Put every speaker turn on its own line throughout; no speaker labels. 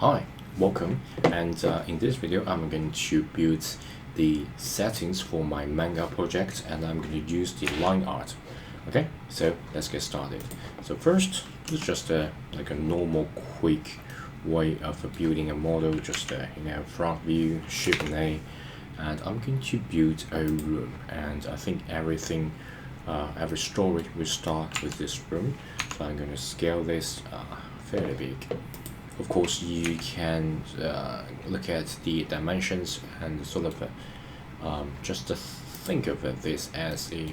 Hi, welcome, and in this video I'm going to build the settings for my manga project, and I'm going to use the line art. Okay, so let's get started. So first, it's just like a normal quick way of building a model, just front view, Shift and A, and I'm going to build a room, and I think every story will start with this room, so I'm going to scale this fairly big. Of course, you can look at the dimensions and sort of just think of this as a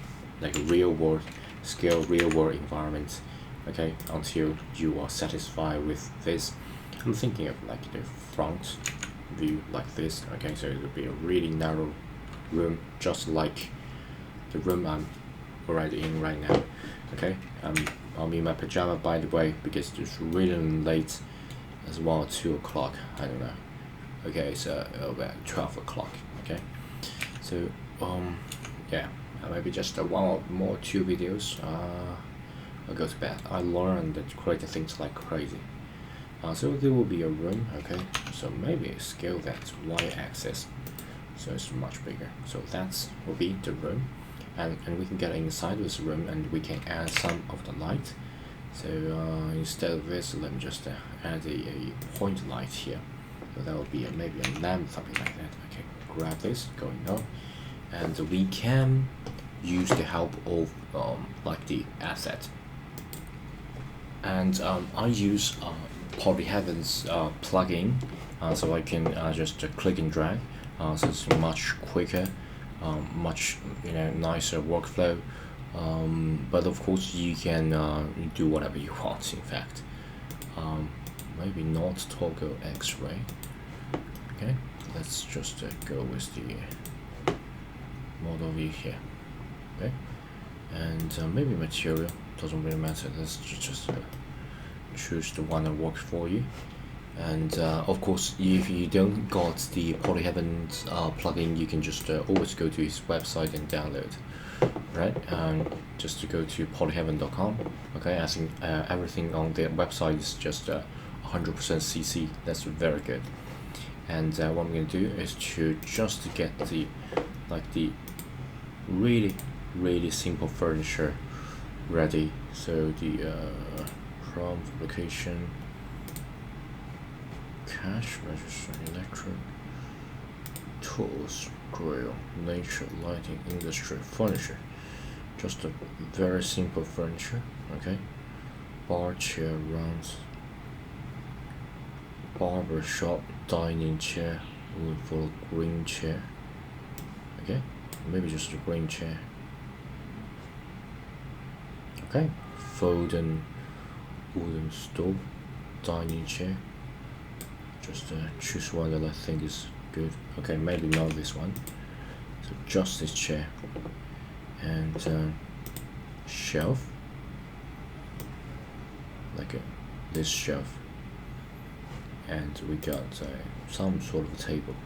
real world scale, real world environment. Okay, until you are satisfied with this. I'm thinking of like the front view like this. Okay, so it will be a really narrow room, just like the room I'm already in right now. Okay, I'm in my pajama, by the way, because it's really late as well. 2 o'clock, I don't know. Okay, so about 12 o'clock. Okay, so yeah, maybe just one or more 2 videos. I'll go to bed. I learned that create things like crazy. So there will be a room. Okay, so maybe scale that y-axis so it's much bigger. So that will be the room, and we can get inside this room and we can add some of the light. So instead of this, let me just add a point light here. So that will be maybe a lamp, something like that. Okay, grab this, going on, and we can use the help of like the asset. And I use Polyheaven's plugin, so I can just click and drag. So it's much quicker, much nicer workflow. But of course you can do whatever you want. In fact, maybe not toggle X-ray. Okay, let's just go with the model view here. Okay, and maybe material doesn't really matter. Let's just choose the one that works for you. And of course, if you don't got the Polyheaven's plugin, you can just always go to his website and download. Right, just to go to polyheaven.com. Okay, I think everything on their website is just 100% CC. That's very good. And what I'm going to do is to just get the really simple furniture ready. So the prompt location, cash register, electric, tools, grill, nature, lighting, industry, furniture. Just a very simple furniture. Okay, bar, chair, rounds, barber shop, dining chair, wood for green chair. Okay, maybe just a green chair. Okay, folding wooden stove, dining chair. Just choose one that I think is good. Okay, maybe not this one. So just this chair, and shelf, like this shelf, and we got some sort of table.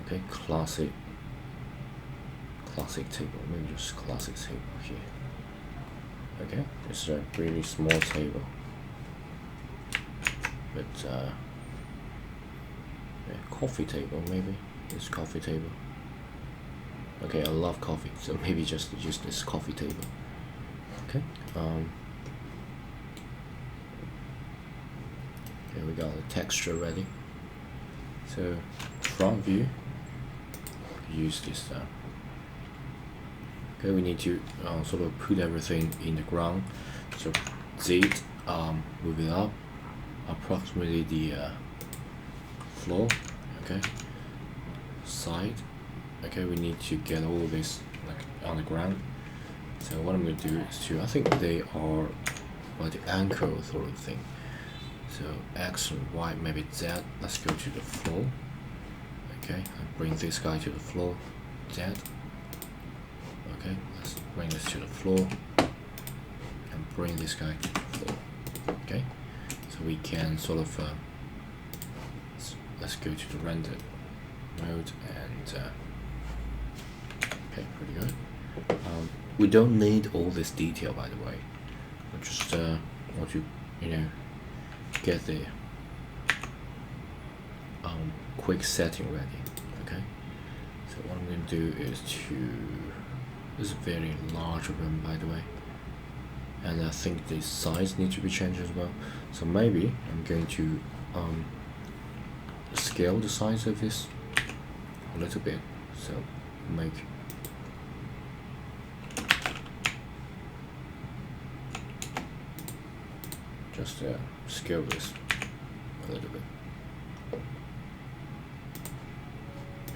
Okay, classic table. Maybe just classic table here. Okay, it's a really small table, but coffee table, maybe this coffee table. Okay, I love coffee, so maybe just use this coffee table. Okay, okay, we got the texture ready. So front view, use this. Okay, we need to sort of put everything in the ground. So Z, move it up approximately the floor. Okay, side. Okay, we need to get all this like on the ground. So what I'm going to do is I think they are like the anchor sort of thing. So X and Y, maybe Z. Let's go to the floor. Okay, and bring this guy to the floor. Z. Okay, let's bring this to the floor and bring this guy to the floor. Okay, so we can sort of let's go to the render mode, and okay, pretty good. We don't need all this detail, by the way. We just want to get the quick setting ready. Okay, so what I'm going to do is this is a very large room, by the way, and I think the size needs to be changed as well. So maybe I'm going to scale the size of this a little bit. So make just scale this a little bit.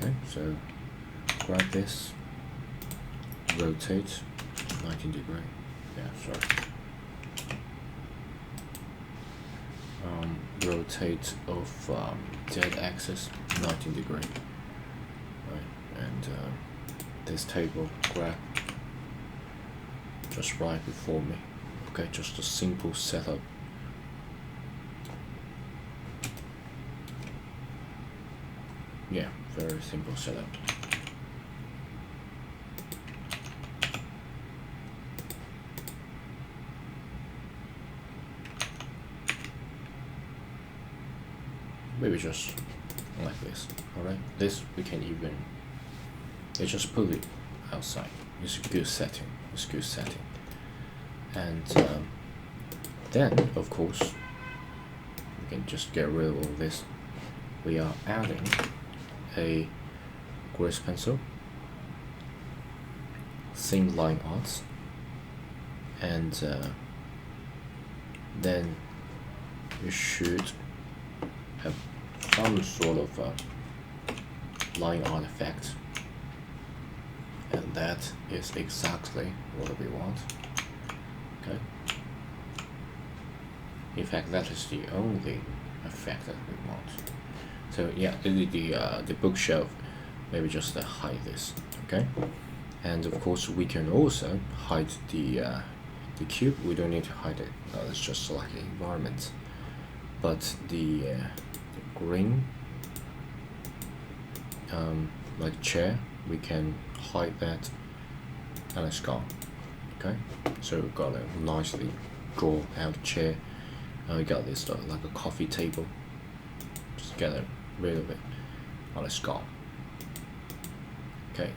Okay, so grab this, rotate 90°. Yeah, sorry. Rotate of z-axis 90°. Right, and this table grab just right before me. Okay, just a simple setup. Yeah, very simple setup. Maybe just like this. Alright, this we can even just put it outside. It's a good setting. It's a good setting. And then of course we can just get rid of all this. We are adding a grease pencil, thin line arts, and then you should have some sort of line art effect, and that is exactly what we want. Okay. In fact, that is the only effect that we want. So yeah, the bookshelf, maybe just hide this, okay? And of course we can also hide the cube. We don't need to hide it. It's just like an environment. But the green, like chair, we can hide that, and it's gone. Okay, so we've got a nicely draw out chair. We got this like a coffee table. Just get rid of it. Oh, it's gone. Okay,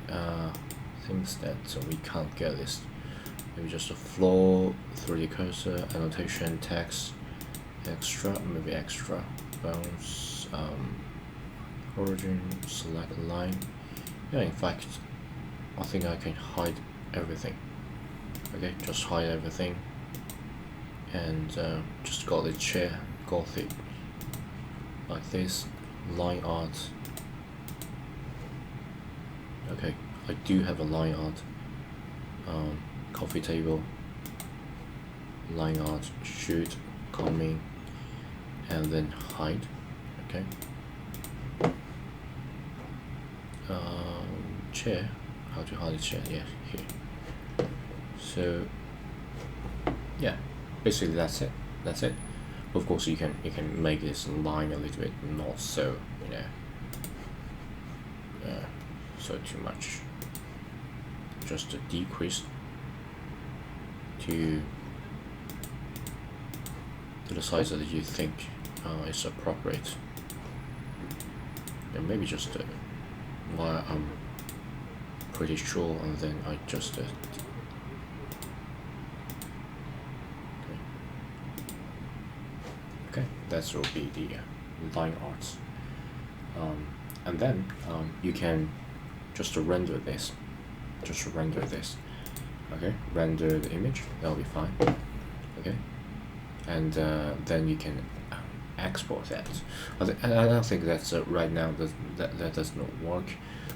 things that we can't get this. Maybe just a floor, 3D cursor, annotation, text, extra, maybe extra, bounce, origin, select line. Yeah, in fact, I think I can hide everything. Okay, just hide everything, and just got the chair, gothic, like this, line art. Okay, I do have a line art, coffee table, line art, shoot, coming, and then hide. Okay, chair, how to hide the chair? Yeah, here. So yeah, basically that's it. Of course you can make this line a little bit not so, you know, so too much. Just a decrease to the size that you think is appropriate. And maybe just while I'm pretty sure, and then I just okay, that will be the line arts, and then you can just render this, okay, render the image, that'll be fine, okay, and then you can export that. I don't think that's right now that does not work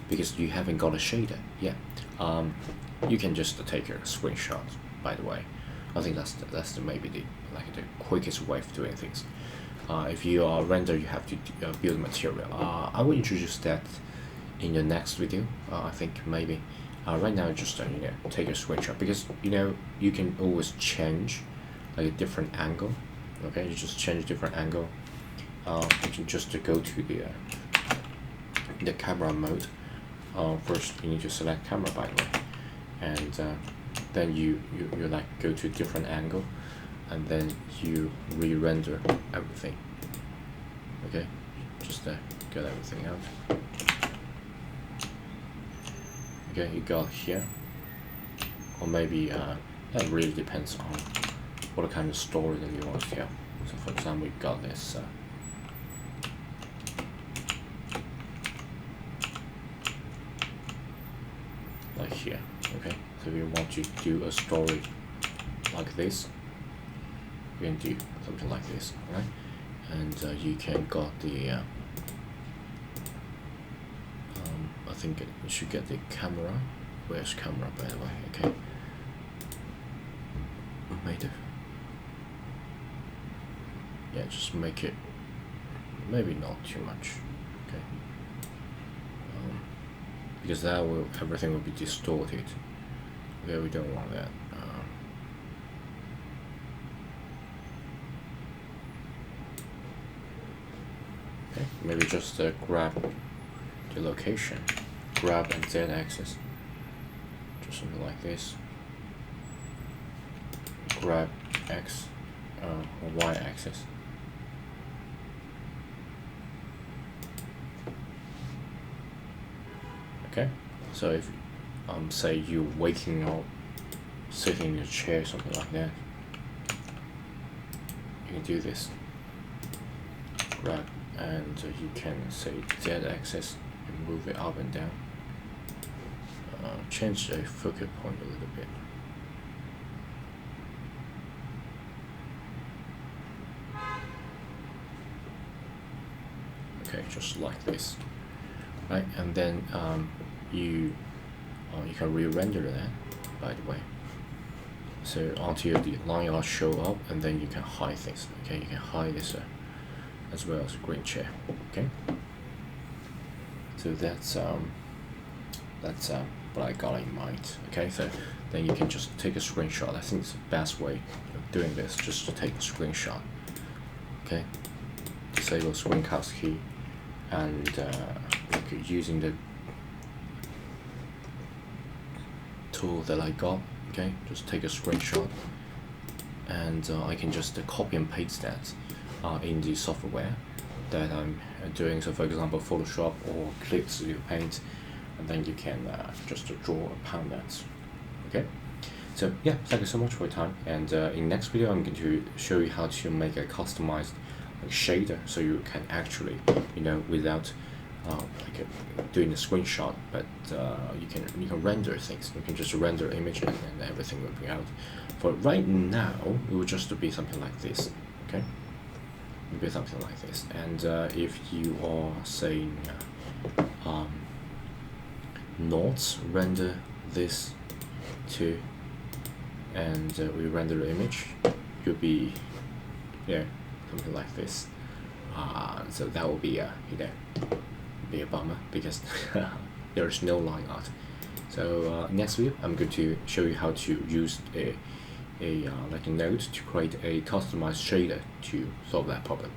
because you haven't got a shader yet. You can just take a screenshot, by the way. I think that's maybe the quickest way of doing things. If you are render, you have to build material. I will introduce that in the next video. I think maybe right now just take a screenshot, because you can always change like a different angle. Okay, you just change different angle. You can just go to the camera mode. First you need to select camera, by the way, and then you like go to a different angle, and then you re-render everything. Okay, just get everything out. Okay, you got here, or maybe that really depends on what kind of story that you want to tell. So for example, we got this like here. Okay, so we want to do a story like this, we can do something like this, right? And you can got the I think you should get the camera. Where's camera, by the way? Okay, made it. Yeah, just make it maybe not too much. Okay, because that will everything will be distorted. Okay, we don't want that. Okay, maybe just grab the location, grab and z-axis, just something like this. Grab x or y-axis. Okay, so if say you're waking up, sitting in your chair, something like that, you can do this. Grab and you can say z-axis and move it up and down. Change the focal point a little bit. Okay, just like this, right? And then you can re-render that, by the way. So until the line art show up, and then you can hide things. Okay, you can hide this as well as green chair. Okay, so that's what I got in mind. Okay, so then you can just take a screenshot. I think it's the best way of doing this, just to take a screenshot. Okay, disable screencast key, and using the tool that I got. Okay, just take a screenshot, and I can just copy and paste that in the software that I'm doing. So for example, Photoshop or Clip Studio Paint, and then you can just draw upon that. Okay, so yeah, thank you so much for your time, and in next video I'm going to show you how to make a customized shader, so you can actually, without doing a screenshot, but you can render things. You can just render images and everything will be out. For right now, it will just be something like this. Okay, it will be something like this. And if you are saying not render this too, and we render the image, you'll be something like this. So that will be be a bummer, because there is no line art. So next video I'm going to show you how to use a node to create a customized shader to solve that problem.